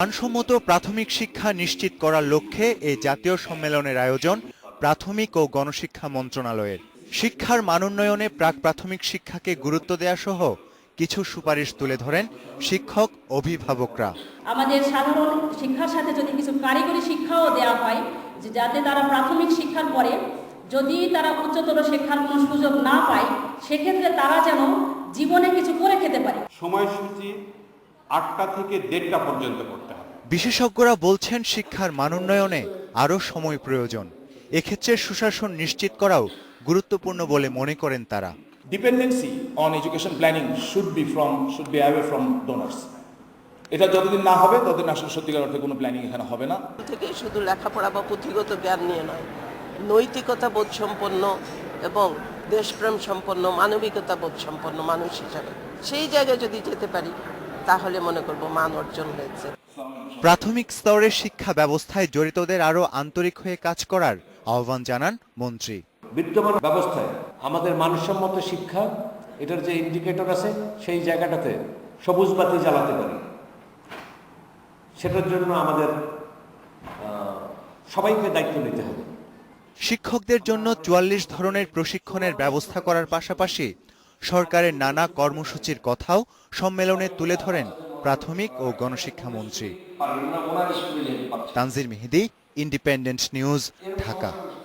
মানসম্মত প্রাথমিক শিক্ষা নিশ্চিত করার লক্ষ্যে এই জাতীয় সম্মেলনের আয়োজন প্রাথমিক ও গণশিক্ষা মন্ত্রণালয়ের। শিক্ষার মানোন্নয়নে প্রাক প্রাথমিক শিক্ষাকে গুরুত্ব দেয়া সহ কিছু সুপারিশ তুলে ধরেন শিক্ষক অভিভাবকরা। আমাদের সাধারণ শিক্ষার সাথে যদি কিছু কারিগরি শিক্ষাও দেওয়া হয়, যে যাতে তারা প্রাথমিক শিক্ষার পরে যদি তারা উচ্চতর শিক্ষার কোনো সুযোগ না পায়, সেক্ষেত্রে তারা যেন জীবনে কিছু করে খেতে পারে। সময়সূচি ৮টা থেকে ১:৩০ পর্যন্ত করতে হবে। বিশেষজ্ঞরা বলছেন শিক্ষার মানোন্নয়নে আরও সময় প্রয়োজন। এক্ষেত্রে সুশাসন নিশ্চিত করাও গুরুত্বপূর্ণ বলে মনে করেন তারা। Dependency on education planning should be away from donors. এটা যতদিন না হবে ততদিন আসলে সত্যিকার অর্থে কোনো প্ল্যানিং এখানে হবে না। থেকে শুধু লেখাপড়া বা পুঁথিগত জ্ঞান নিয়ে নয়, নৈতিকতা বোধ সম্পন্ন এবং দেশপ্রেম সম্পন্ন, মানবিকতা বোধ সম্পন্ন মানুষ হিসাবে সেই জায়গায় যদি যেতে পারি তাহলে মনে করব মান অর্জন হয়েছে। প্রাথমিক স্তরের শিক্ষা ব্যবস্থায় জড়িতদের আরও আন্তরিক হয়ে কাজ করার আহ্বান জানান মন্ত্রী। বিদ্যমান ব্যবস্থায় আমাদের মানসম্মত শিক্ষা এটার যে ইন্ডিকেটর আছে সেই জায়গাটাতে সবুজ বাতি জ্বালাতে পারি, সেটার জন্য আমাদের সবাইকে দায়িত্ব নিতে হবে। শিক্ষকদের জন্য ৪৪ ধরনের প্রশিক্ষণের ব্যবস্থা করার পাশাপাশি সরকারের নানা কর্মসূচির কথাও সম্মেলনে তুলে ধরেন প্রাথমিক ও গণশিক্ষা মন্ত্রী। তানজির মেহেদি, ইন্ডিপেন্ডেন্ট নিউজ, ঢাকা।